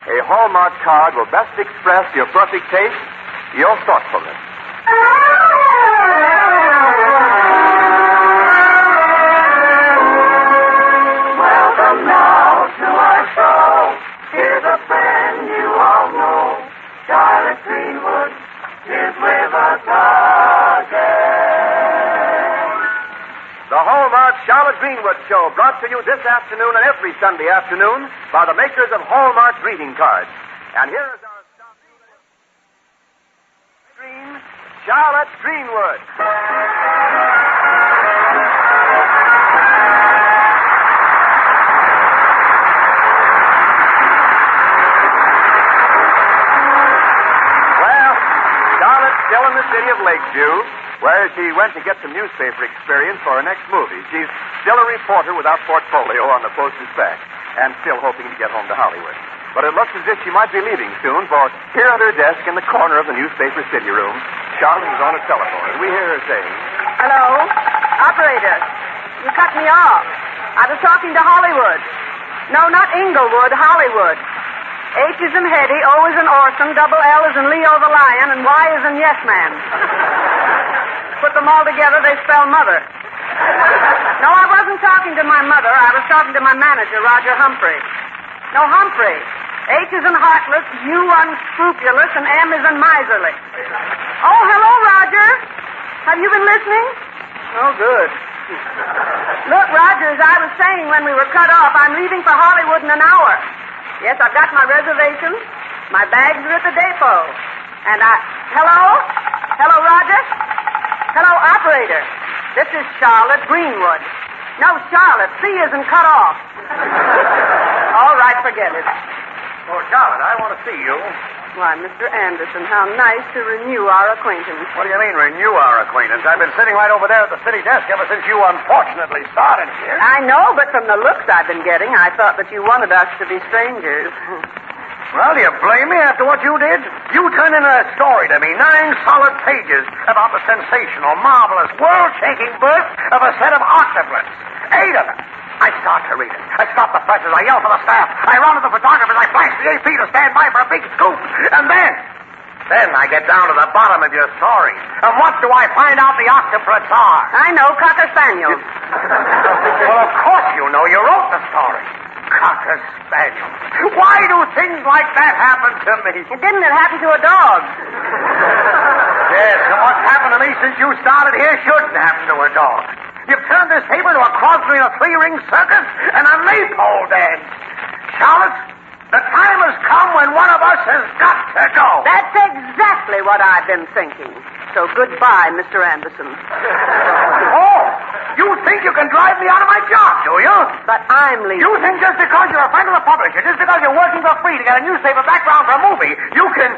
A Hallmark card will best express your perfect taste, your thoughtfulness. Welcome now to our show. Here's a friend you all know. Charlotte Greenwood is with us again. The Hallmark Charlotte Greenwood Show, brought to you this afternoon and every Sunday afternoon by the makers of Hallmark greeting cards. And here is our star screen, Charlotte Greenwood. Well, Charlotte's still in the city of Lakeview, where she went to get some newspaper experience for her next movie. She's still a reporter without portfolio on the Post-Dispatch, and still hoping to get home to Hollywood. But it looks as if she might be leaving soon, for here at her desk in the corner of the newspaper city room, Charlotte is on a telephone, and we hear her saying, Hello? Operator, you cut me off. I was talking to Hollywood. No, not Inglewood, Hollywood. H is in Hetty, O is in Orson, double L is in Leo the Lion, and Y is in Yes Man. Put them all together, they spell mother. No, I wasn't talking to my mother. I was talking to my manager, Roger Humphrey. No, Humphrey. H is in heartless, U unscrupulous, and M is in miserly. Oh, hello, Roger. Have you been listening? Oh, good. Look, Roger, as I was saying when we were cut off, I'm leaving for Hollywood in an hour. Yes, I've got my reservations. My bags are at the depot. And Hello? Hello, Roger? Hello, operator. This is Charlotte Greenwood. No, Charlotte. C isn't cut off. All right, forget it. Oh, Charlotte, I want to see you. Why, Mr. Anderson, how nice to renew our acquaintance. What do you mean, renew our acquaintance? I've been sitting right over there at the city desk ever since you unfortunately started here. I know, but from the looks I've been getting, I thought that you wanted us to be strangers. Well, do you blame me after what you did? You turned in a story to me, 9 solid pages, about the sensational, marvelous, world-shaking birth of a set of octuplets. 8 of them. I start to read it. I stop the presses. I yell for the staff. I run to the photographers. I flash the AP to stand by for a big scoop. And then I get down to the bottom of your story. And what do I find out the octuplets are? I know, Cocker Spaniels. Well, of course you know. You wrote the story. Cocker Spaniels. Why do things like that happen to me? Didn't it happen to a dog? Yes, and what's happened to me since you started here shouldn't happen to a dog. You've turned this paper into a cross between a 3-ring circus and a maypole dance. Charlotte, the time has come when one of us has got to go. That's exactly what I've been thinking. So goodbye, Mr. Anderson. Oh, you think you can drive me out of my job, do you? But I'm leaving. You think just because you're a friend of the publisher, just because you're working for free to get a newspaper background for a movie, you can...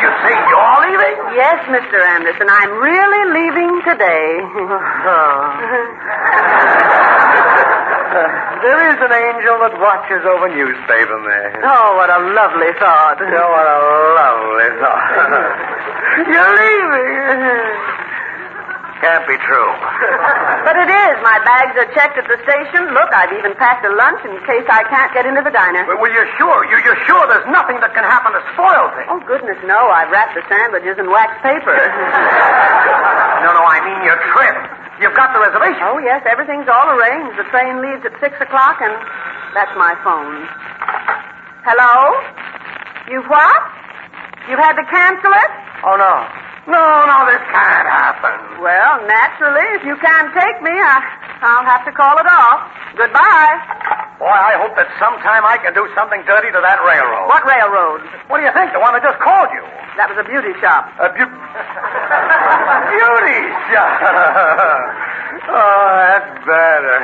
You say you're leaving? Yes, Mr. Anderson, I'm really leaving today. There is an angel that watches over newspaper men. Oh, what a lovely thought. Oh, what a lovely thought. You're leaving. Can't be true. But it is. My bags are checked at the station. Look, I've even packed a lunch in case I can't get into the diner. Well, you're sure? You're sure there's nothing that can happen to spoil things? Oh, goodness, no. I've wrapped the sandwiches in wax paper. No, I mean your trip. You've got the reservation. Oh, yes, everything's all arranged. The train leaves at 6 o'clock, and that's my phone. Hello? You've what? You've had to cancel it? Oh, no. No, this can't happen. Well, naturally, if you can't take me, I'll have to call it off. Goodbye. Boy, I hope that sometime I can do something dirty to that railroad. What railroad? What do you think? The one that just called you. That was a beauty shop. A beauty shop. Oh, that's better.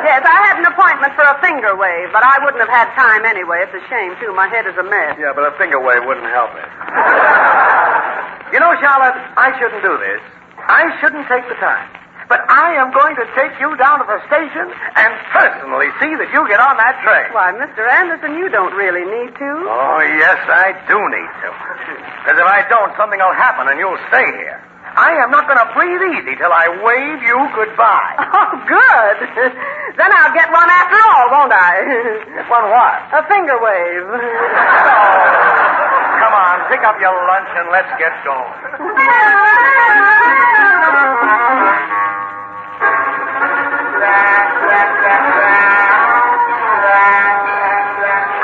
Yes, I had an appointment for a finger wave, but I wouldn't have had time anyway. It's a shame, too. My head is a mess. Yeah, but a finger wave wouldn't help it. You know, Charlotte, I shouldn't do this. I shouldn't take the time. But I am going to take you down to the station and personally see that you get on that train. Why, Mr. Anderson, you don't really need to. Oh, yes, I do need to. Because if I don't, something will happen and you'll stay here. I am not going to breathe easy till I wave you goodbye. Oh, good. Then I'll get one after all, won't I? Get one what? A finger wave. Come on, pick up your lunch and let's get going.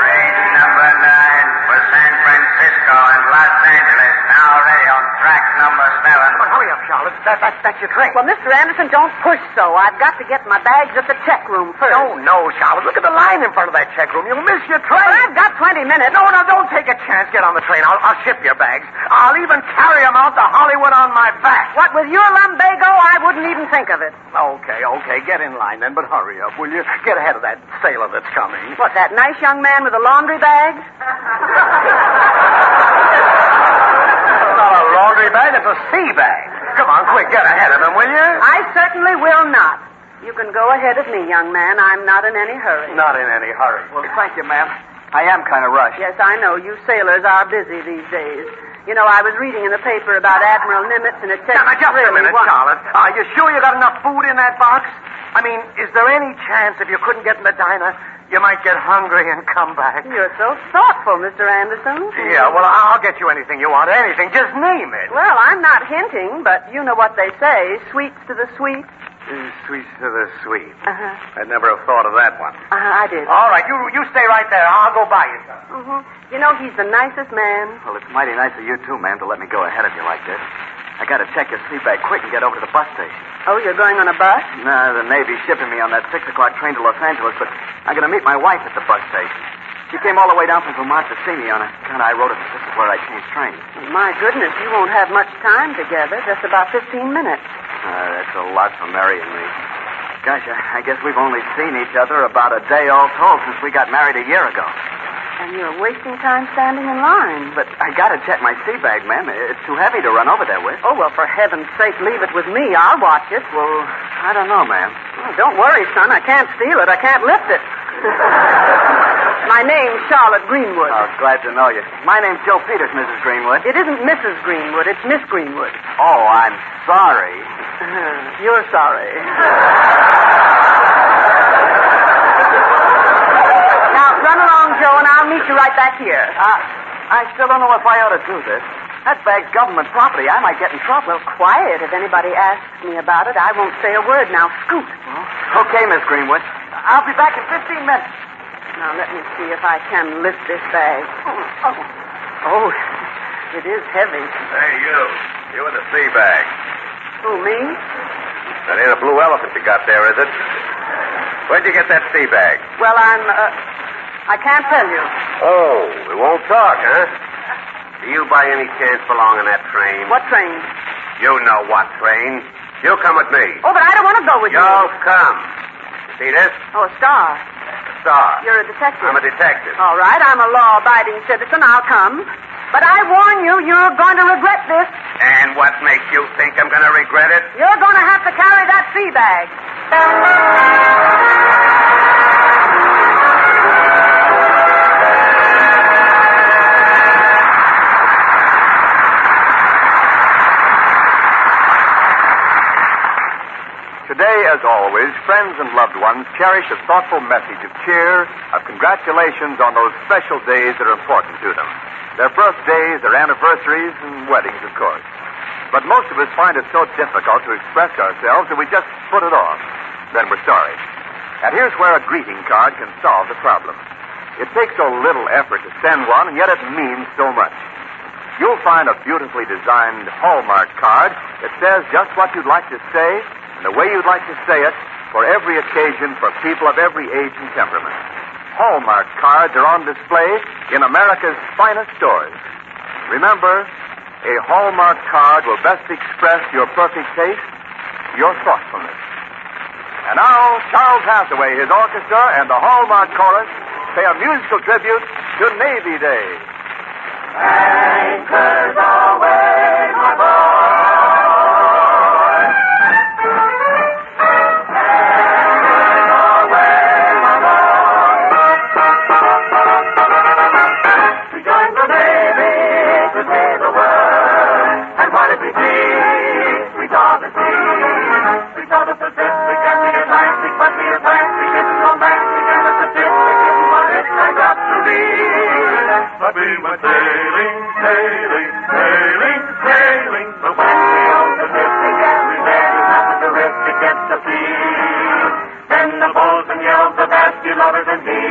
Train number 9 for San Francisco and Los Angeles. Now ready on track number 7. But hurry up, Charlotte. That's your train. Well, Mr. Anderson, don't push so. I've got to get my bags at the check room first. No, Charlotte. Look at the line in front of that check room. You'll miss your train. Well, I've got 20 minutes. No, don't take a chance. Get on the train. I'll ship your bags. I'll even carry them out to Hollywood on my back. What with your lumbago, I wouldn't even think of it. Okay. Get in line then, but hurry up, will you? Get ahead of that sailor that's coming. What, that nice young man with the laundry bag? It's not a laundry bag. It's a sea bag. Come on, quick. Get ahead of him, will you? I certainly will not. You can go ahead of me, young man. I'm not in any hurry. Not in any hurry. Well, thank you, ma'am. I am kind of rushed. Yes, I know. You sailors are busy these days. You know, I was reading in the paper about Admiral Nimitz, and it said... Now, just a minute, Charlotte. Are you sure you got enough food in that box? I mean, is there any chance if you couldn't get in the diner, you might get hungry and come back? You're so thoughtful, Mr. Anderson. Yeah, well, I'll get you anything you want. Anything. Just name it. Well, I'm not hinting, but you know what they say. Sweets to the sweet. Sweet to the sweet. Uh-huh. I'd never have thought of that one. I did. All right, you stay right there. I'll go buy you some. Mm-hmm. You know, he's the nicest man. Well, it's mighty nice of you, too, ma'am, to let me go ahead of you like this. I got to check your sea bag quick and get over to the bus station. Oh, you're going on a bus? No, the Navy's shipping me on that 6 o'clock train to Los Angeles, but I'm going to meet my wife at the bus station. She came all the way down from Vermont to see me on account I wrote her that this is where I changed trains. My goodness, you won't have much time together. Just about 15 minutes. That's a lot for Mary and me. Gosh, I guess we've only seen each other about a day all told since we got married a year ago. And you're wasting time standing in line. But I got to check my sea bag, ma'am. It's too heavy to run over there with. Oh, well, for heaven's sake, leave it with me. I'll watch it. Well, I don't know, ma'am. Oh, don't worry, son. I can't steal it. I can't lift it. My name's Charlotte Greenwood. Oh, glad to know you. My name's Joe Peters, Mrs. Greenwood. It isn't Mrs. Greenwood. It's Miss Greenwood. Oh, I'm sorry. You're sorry. Now, run along, Joe, and I'll meet you right back here. I still don't know if I ought to do this. That bag's government property. I might get in trouble. Well, quiet. If anybody asks me about it, I won't say a word. Now, scoot. Okay, Miss Greenwood. I'll be back in 15 minutes. Now, let me see if I can lift this bag. Oh, it is heavy. Hey, you. You in the sea bag. Who, me? That ain't a blue elephant you got there, is it? Where'd you get that sea bag? Well, I can't tell you. Oh, we won't talk, huh? Do you by any chance belong on that train? What train? You know what train. You come with me. Oh, but I don't want to go with you. You'll come. See this? Oh, a star. Star. You're a detective. I'm a detective. All right, I'm a law-abiding citizen. I'll come. But I warn you, you're going to regret this. And what makes you think I'm going to regret it? You're going to have to carry that sea bag. Today, as always, friends and loved ones cherish a thoughtful message of cheer, of congratulations on those special days that are important to them. Their birthdays, their anniversaries, and weddings, of course. But most of us find it so difficult to express ourselves that we just put it off. Then we're sorry. And here's where a greeting card can solve the problem. It takes so little effort to send one, and yet it means so much. You'll find a beautifully designed Hallmark card that says just what you'd like to say and the way you'd like to say it for every occasion for people of every age and temperament. Hallmark cards are on display in America's finest stores. Remember, a Hallmark card will best express your perfect taste, your thoughtfulness. And now, Charles Hathaway, his orchestra, and the Hallmark Chorus pay a musical tribute to Navy Day. Anchors aweigh, my boy. We joined the Navy to save the world. And what did we see? went sailing, sailing, sailing, sailing. But when we on the ship began, we barely happened to rest against the sea. Then the bosun yelled the best you lovers and he.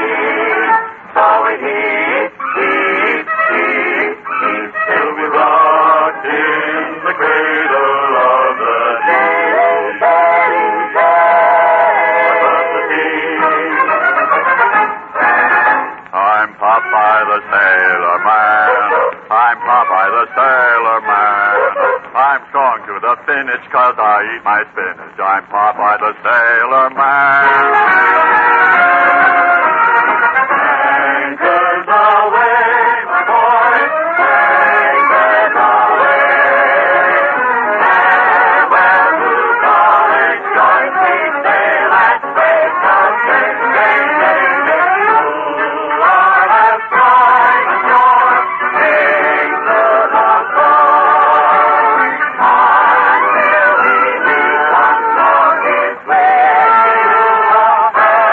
So we heave, heave, heave, heave, till we rocked in the cradle of the day. Sailing, sailing, across the sea. I'm Popeye the Sailor Man. I'm Popeye the Sailor Man. I'm strong to the finish 'cause I eat my spinach. I'm Popeye the Sailor Man. Anchors away, my boys, anchors away. Farewell to college, join me, sail at break of day, day, day, day. You are as bright as your wings of the boy. Until we meet once more this way, you are very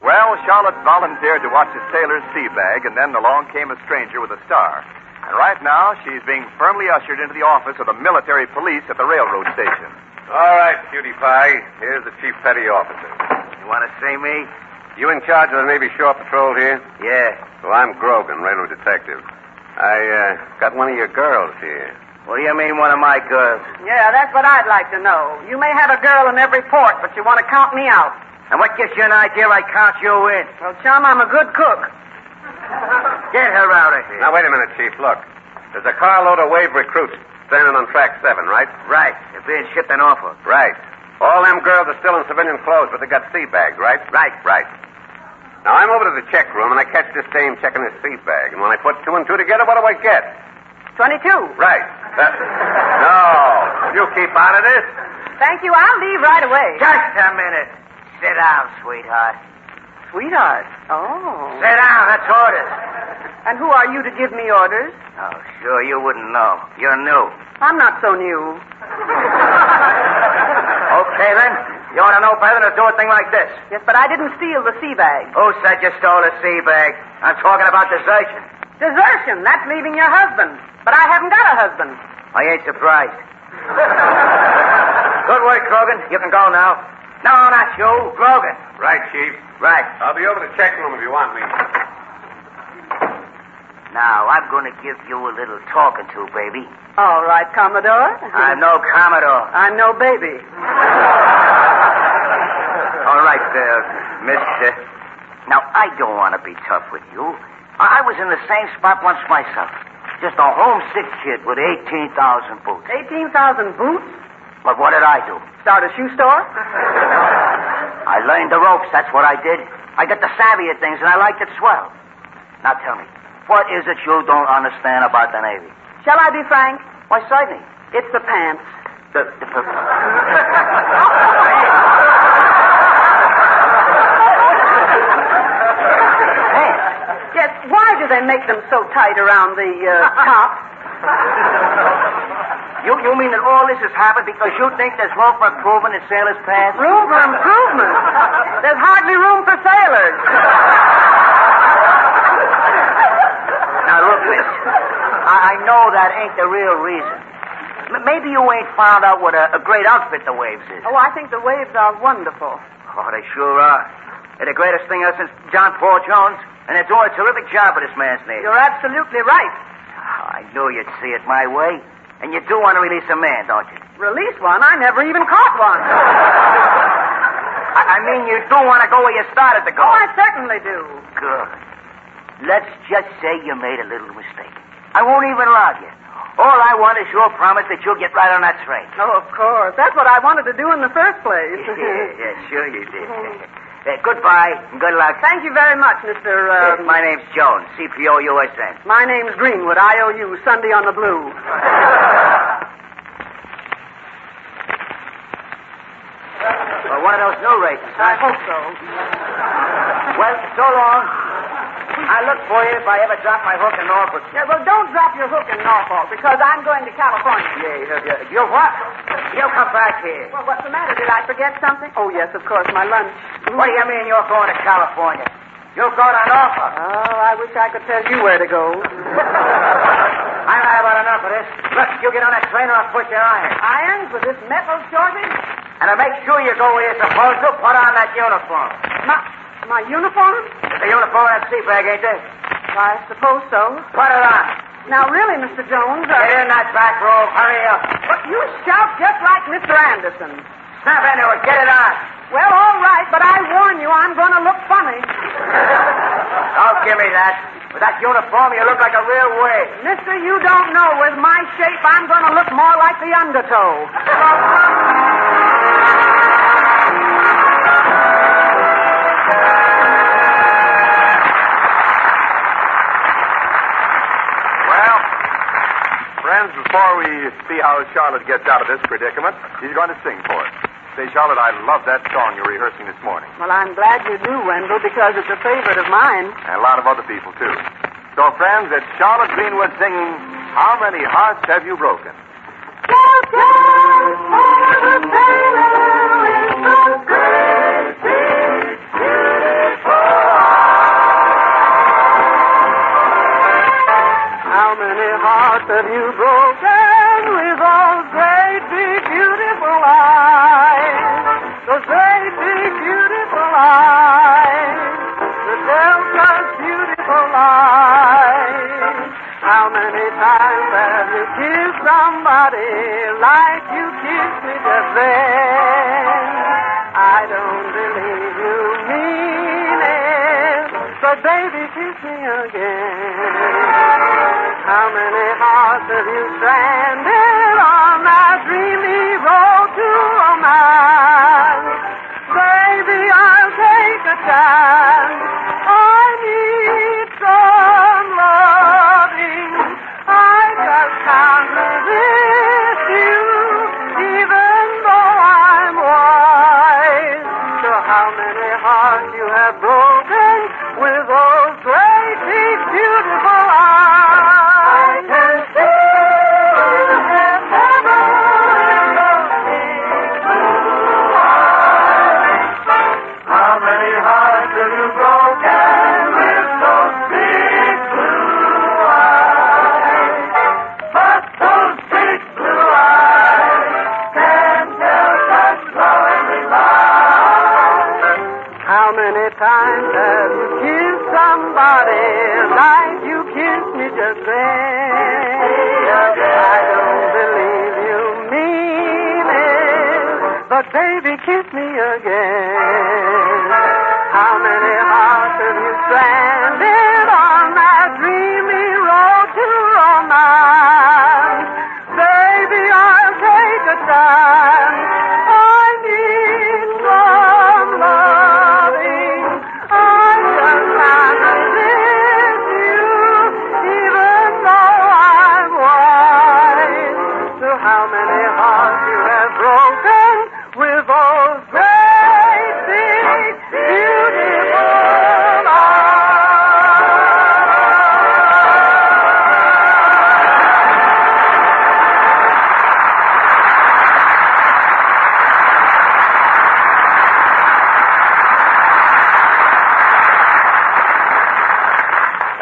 Well, Charlotte volunteered to watch the sailor's sea bag, and then along came a stranger with a star. And right now, she's being firmly ushered into the office of the military police at the railroad station. All right, cutie pie. Here's the chief petty officer. You want to see me? You in charge of the Navy Shore Patrol here? Yeah. Well, I'm Grogan, railroad detective. I got one of your girls here. What do you mean, one of my girls? Yeah, that's what I'd like to know. You may have a girl in every port, but you want to count me out. And what gives you an idea I count you in? Well, chum, I'm a good cook. Get her out of here. Now, wait a minute, Chief. Look. There's a carload of wave recruits standing on track 7, right? Right. They're being shipped in Norfolk. Right. All them girls are still in civilian clothes, but they got sea bags, right? Right. Right. Now, I'm over to the check room, and I catch this dame checking his sea bag. And when I put 2 and 2 together, what do I get? 22. Right. No. You keep out of this. Thank you. I'll leave right away. Just a minute. Sit down, sweetheart. Sweetheart. Oh. Sit down. That's orders. And who are you to give me orders? Oh, sure, you wouldn't know. You're new. I'm not so new. Okay, then. You ought to know better than to do a thing like this. Yes, but I didn't steal the sea bag. Who said you stole a sea bag? I'm talking about desertion. Desertion. That's leaving your husband. But I haven't got a husband. I ain't surprised. Good work, Grogan. You can go now. No, not you. Grogan. Right, Chief. Right. I'll be over to the check room if you want me. Now, I'm going to give you a little talking to, baby. All right, Commodore. I'm no Commodore. I'm no baby. All right, mister. Now, I don't want to be tough with you. I was in the same spot once myself. Just a homesick kid with 18,000 boots. 18,000 boots? But what did I do? Start a shoe store? I learned the ropes, that's what I did. I got the savvy of things, and I liked it swell. Now tell me, what is it you don't understand about the Navy? Shall I be frank? Why, certainly. It's the pants. Yes, why do they make them so tight around the top? You mean that all this has happened because you think there's room for improvement in sailors' pants? Room for improvement? There's hardly room for sailors. Now, look, miss. I know that ain't the real reason. Maybe you ain't found out what a great outfit the Waves is. Oh, I think the Waves are wonderful. Oh, they sure are. They're the greatest thing ever since John Paul Jones, and they're doing a terrific job with this man's name. You're absolutely right. Oh, I knew you'd see it my way. And you do want to release a man, don't you? Release one? I never even caught one. I mean, you do want to go where you started to go. Oh, I certainly do. Good. Let's just say you made a little mistake. I won't even rob you. All I want is your promise that you'll get right on that train. Oh, of course. That's what I wanted to do in the first place. Yeah, sure you did. Goodbye and good luck. Thank you very much, Mr. My name's Jones, CPO USN. My name's Greenwood, IOU, Sunday on the Blue. one of those new races, huh? I hope so. Well, so long. I'll look for you if I ever drop my hook in Norfolk. Yeah, well, don't drop your hook in Norfolk, because I'm going to California. Yeah. You what? You come back here. Well, what's the matter? Did I forget something? Oh, yes, of course, my lunch. What do you mean you're going to California? You're going to Norfolk. Oh, I wish I could tell you where to go. I've had about enough of this. Look, you get on that train or I'll push your iron. Irons with this metal shortage? And to make sure you go where you're supposed to, put on that uniform. My uniform? It's the uniform in that sea bag, ain't it? I suppose so. Put it on. Now, really, Mr. Jones, Get in that back row. Hurry up. But you shout just like Mr. Anderson. Snap into it. Get it on. Well, all right, but I warn you, I'm going to look funny. Don't give me that. With that uniform, you look like a real wig. Mister, you don't know. With my shape, I'm going to look more like the undertow. Well, friends, before we see how Charlotte gets out of this predicament, she's going to sing for us. Say, Charlotte, I love that song you're rehearsing this morning. Well, I'm glad you do, Wendell, because it's a favorite of mine. And a lot of other people, too. So, friends, it's Charlotte Greenwood singing, How Many Hearts Have You Broken? How many hearts have you broken with those great, big, beautiful eyes? Those great, big, beautiful eyes. The Delta's beautiful eyes. How many times have you kissed somebody like you kissed me just then? I don't believe you mean it, but baby, kiss me again. How many hearts have you stranded on that dreamy road to romance? Baby, I'll take a chance. I need some loving. I just can't resist you, even though I'm wise. So how many hearts you have broken with those great, big, beautiful eyes? Times have you kissed somebody like you kissed me just then? I don't believe you mean it, but baby, kiss me again. How many hearts have you stranded on that dreamy road to romance? Baby, I'll take a chance. I need some loving. I just can't resist you, even though I'm wise. So how many hearts you have broken with those great, big, beautiful eyes?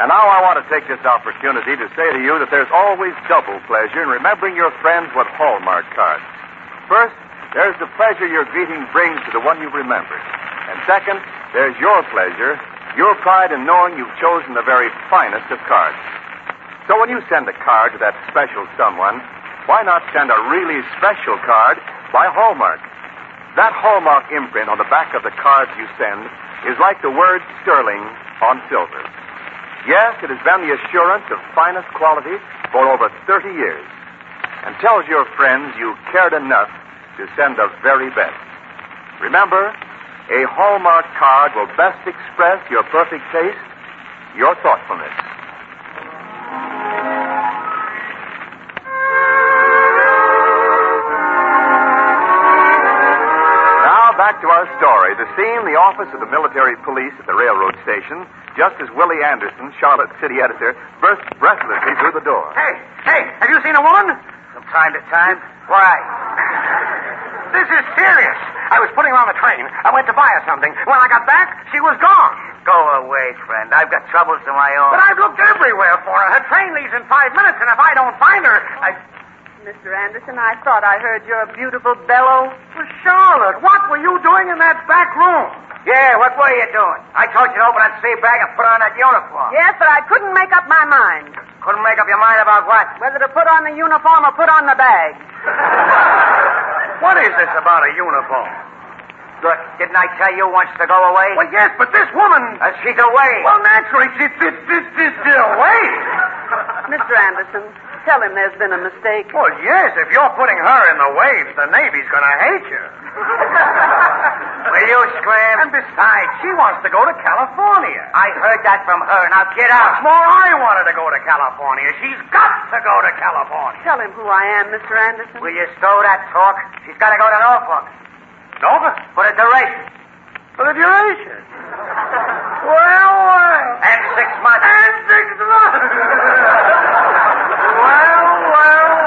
And now I want to take this opportunity to say to you that there's always double pleasure in remembering your friends with Hallmark cards. First, there's the pleasure your greeting brings to the one you've remembered. And second, there's your pleasure, your pride in knowing you've chosen the very finest of cards. So when you send a card to that special someone, why not send a really special card by Hallmark? That Hallmark imprint on the back of the cards you send is like the word sterling on silver. Yes, it has been the assurance of finest quality for over 30 years, and tells your friends you cared enough to send the very best. Remember, a Hallmark card will best express your perfect taste, your thoughtfulness. Now, back back to our story. The scene, the office of the military police at the railroad station, just as Willie Anderson, Charlotte's city editor, burst breathlessly through the door. Hey, have you seen a woman? From time to time. Why? This is serious. I was putting her on the train. I went to buy her something. When I got back, she was gone. Go away, friend. I've got troubles of my own. But I've looked everywhere for her. Her train leaves in 5 minutes, and if I don't find her, Mr. Anderson, I thought I heard your beautiful bellow. Well, Charlotte, what were you doing in that back room? Yeah, what were you doing? I told you to open that sea bag and put on that uniform. Yes, but I couldn't make up my mind. Couldn't make up your mind about what? Whether to put on the uniform or put on the bag. What is this about a uniform? Look, didn't I tell you once to go away? Well, yes, but this woman... She's away. Well, naturally, she's away. Mr. Anderson, tell him there's been a mistake. Well, yes, if you're putting her in the waves, the Navy's going to hate you. Will you scram? And besides, she wants to go to California. I heard that from her. Now get What's out. more, I wanted to go to California. She's got to go to California. Tell him who I am, Mr. Anderson. Will you stow that talk? She's got to go to Norfolk. Nova? For the duration. For the duration? Well. And 6 months. And 6 months. well.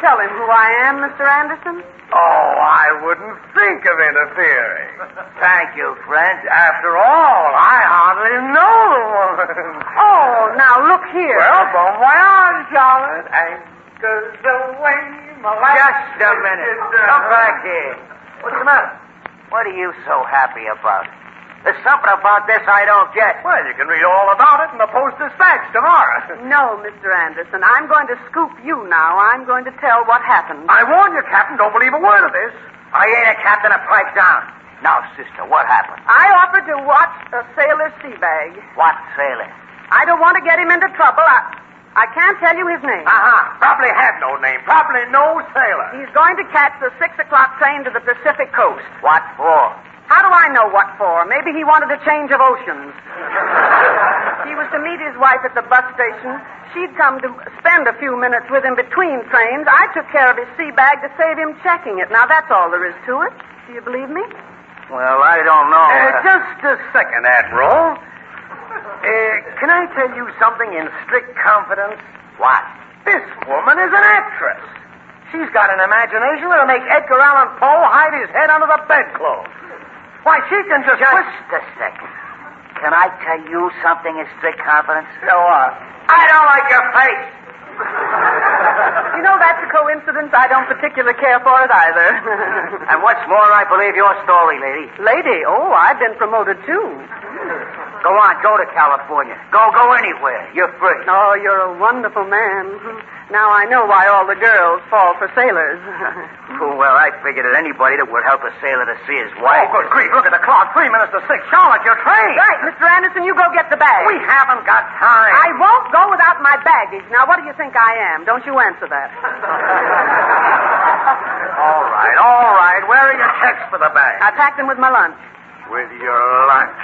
Tell him who I am, Mr. Anderson. Oh, I wouldn't think of interfering. Thank you, friend. After all, I hardly know the woman. Oh, now look here. Well, bon voyage, Charlotte. Anchors away, my life. Just a minute. Come back here. What's the matter? What are you so happy about? There's something about this I don't get. Well, you can read all about it in the Post-Dispatch tomorrow. No, Mr. Anderson. I'm going to scoop you now. I'm going to tell what happened. I warn you, Captain, don't believe a word of this. I ain't a captain of pipe down. Now, sister, what happened? I offered to watch a sailor's sea bag. What sailor? I don't want to get him into trouble. I can't tell you his name. Probably had no name. Probably no sailor. He's going to catch the 6 o'clock train to the Pacific coast. What for? How do I know what for? Maybe he wanted a change of oceans. He was to meet his wife at the bus station. She'd come to spend a few minutes with him between trains. I took care of his sea bag to save him checking it. Now, that's all there is to it. Do you believe me? Well, I don't know. Just a second, Admiral. Can I tell you something in strict confidence? What? This woman is an actress. She's got an imagination that'll make Edgar Allan Poe hide his head under the bedclothes. Why, she can just... Just a second. Can I tell you something in strict confidence? So what? I don't like your face. You know, that's a coincidence I don't particularly care for it either. And what's more, I believe your story, lady. Lady? Oh, I've been promoted, too. Go on, go to California. Go anywhere. You're free. Oh, you're a wonderful man. Now I know why all the girls fall for sailors. Well, I figured that anybody that would help a sailor to see his wife... Oh, good grief. Look at the clock. 3 minutes to 6. Charlotte, your train. Right, Mr. Anderson, you go get the bag. We haven't got time. I won't go without my baggage. Now, what do you think I am? Don't you answer that. All right. Where are your checks for the bag? I packed them with my lunch. With your lunch.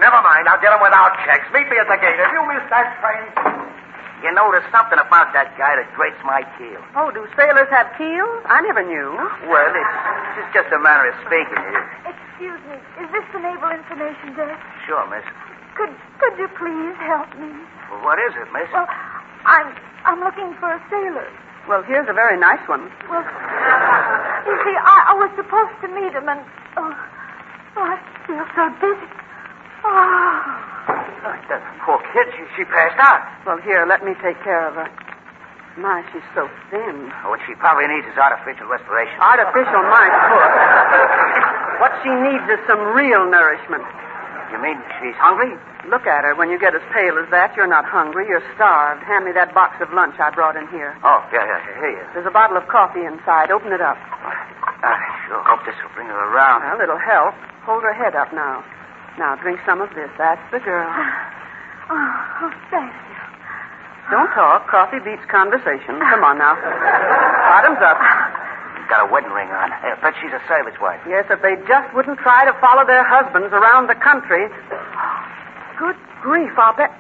Never mind. I'll get them without checks. Meet me at the gate. If you miss that train... You know, there's something about that guy that grates my keel. Oh, do sailors have keels? I never knew. Well, it's just a manner of speaking. Excuse me. Is this the Naval Information Desk? Sure, miss. Could you please help me? Well, what is it, miss? Well, I'm looking for a sailor. Well, here's a very nice one. Well, you see, I was supposed to meet him, and I feel so dizzy. That poor kid, she passed out. Well, here, let me take care of her. My, she's so thin. What she probably needs is artificial respiration. Artificial, my foot. What she needs is some real nourishment. You mean she's hungry? Look at her. When you get as pale as that, you're not hungry. You're starved. Hand me that box of lunch I brought in here. Oh, yeah, here you. There's a bottle of coffee inside. Open it up. I sure hope this will bring her around. Well, it'll help. Hold her head up now. Now, drink some of this. That's the girl. Oh, thank you. Don't talk. Coffee beats conversation. Come on now. Bottoms up. She's got a wedding ring on. I bet she's a service wife. Yes, if they just wouldn't try to follow their husbands around the country. Good grief, I'll bet.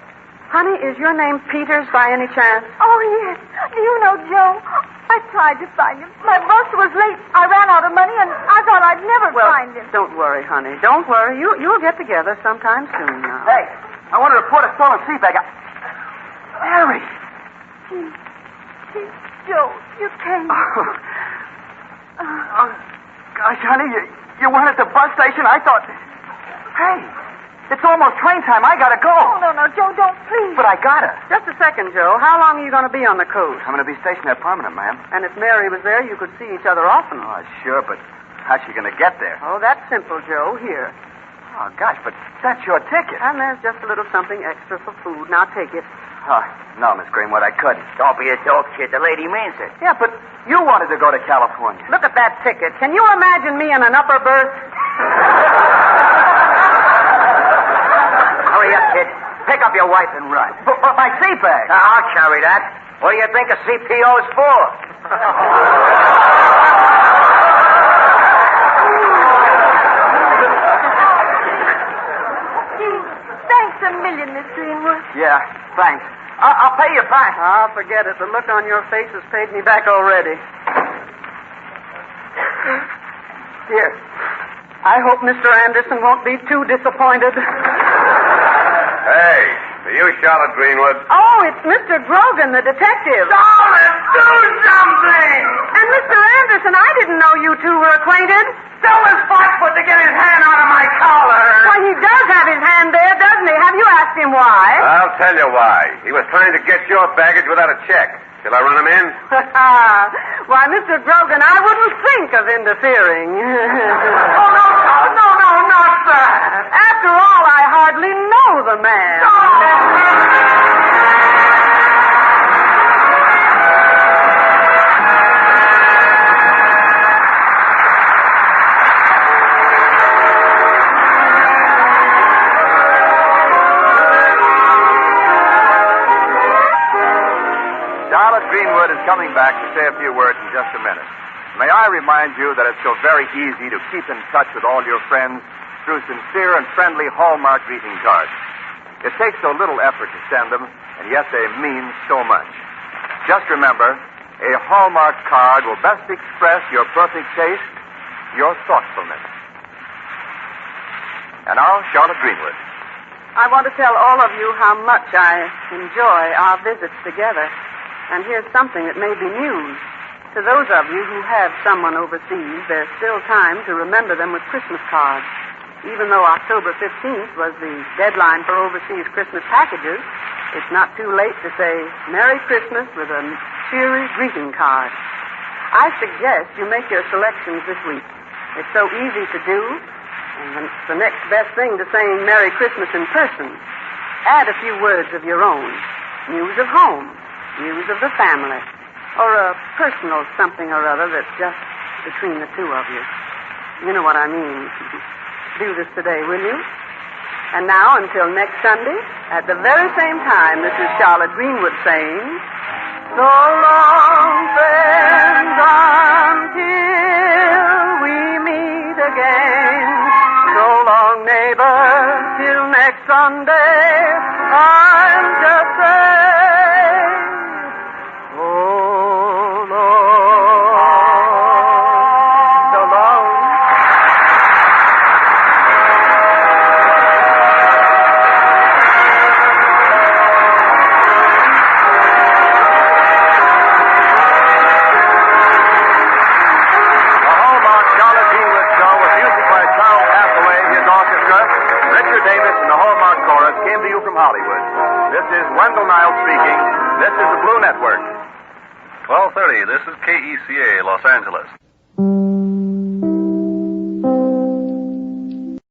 Honey, is your name Peters by any chance? Oh, yes. Do you know Joe? I tried to find him. My bus was late. I ran out of money, and I thought I'd never find him. Don't worry, honey. Don't worry. You'll get together sometime soon now. Hey, I want to report a stolen seat bag. Mary! Gee, Joe, you came. Oh, gosh, honey, you weren't at the bus station. I thought... Hey, it's almost train time. I gotta go. Oh, no, Joe, don't, please. But I gotta. Just a second, Joe. How long are you going to be on the coast? I'm gonna be stationed there permanent, ma'am. And if Mary was there, you could see each other often. Oh, sure, but how's she gonna get there? Oh, that's simple, Joe. Here. Oh, gosh, but that's your ticket. And there's just a little something extra for food. Now take it. Oh, no, Miss Greenwood, I couldn't. Don't be a dope, kid. The lady means it. Yeah, but you wanted to go to California. Look at that ticket. Can you imagine me in an upper berth? Hurry up, kid. Pick up your wife and run. But my seat bag. I'll carry that. What do you think a CPO's for? Thanks a million, Miss Greenwood. Yeah, thanks. I'll pay you back. Ah, forget it. The look on your face has paid me back already. Here. I hope Mr. Anderson won't be too disappointed. Hey, are you Charlotte Greenwood? Oh, it's Mr. Grogan, the detective. Charlotte, do something! And Mr. Anderson, I didn't know you two were acquainted. Tell this flatfoot to get his hand out of my collar. Why, he does have his hand there, doesn't he? Have you asked him why? I'll tell you why. He was trying to get your baggage without a check. Shall I run him in? Why, Mr. Grogan, I wouldn't think of interfering. Oh, no, not that. After all, I hardly know the man. Charlotte Greenwood is coming back to say a few words in just a minute. May I remind you that it's so very easy to keep in touch with all your friends through sincere and friendly Hallmark greeting cards. It takes so little effort to send them, and yet they mean so much. Just remember, a Hallmark card will best express your perfect taste, your thoughtfulness. And now, Charlotte Greenwood. I want to tell all of you how much I enjoy our visits together. And here's something that may be news. To those of you who have someone overseas, there's still time to remember them with Christmas cards. Even though October 15th was the deadline for overseas Christmas packages, it's not too late to say Merry Christmas with a cheery greeting card. I suggest you make your selections this week. It's so easy to do, and it's the next best thing to saying Merry Christmas in person. Add a few words of your own. News of home. News of the family, or a personal something or other that's just between the two of you. You know what I mean. Do this today, will you? And now, until next Sunday, at the very same time, this is Charlotte Greenwood saying, so long, friends, until we meet again. So long, neighbor, till next Sunday. I'm just saying, Hollywood. This is Wendell Niles speaking. This is the Blue Network. 12:30. This is KECA, Los Angeles.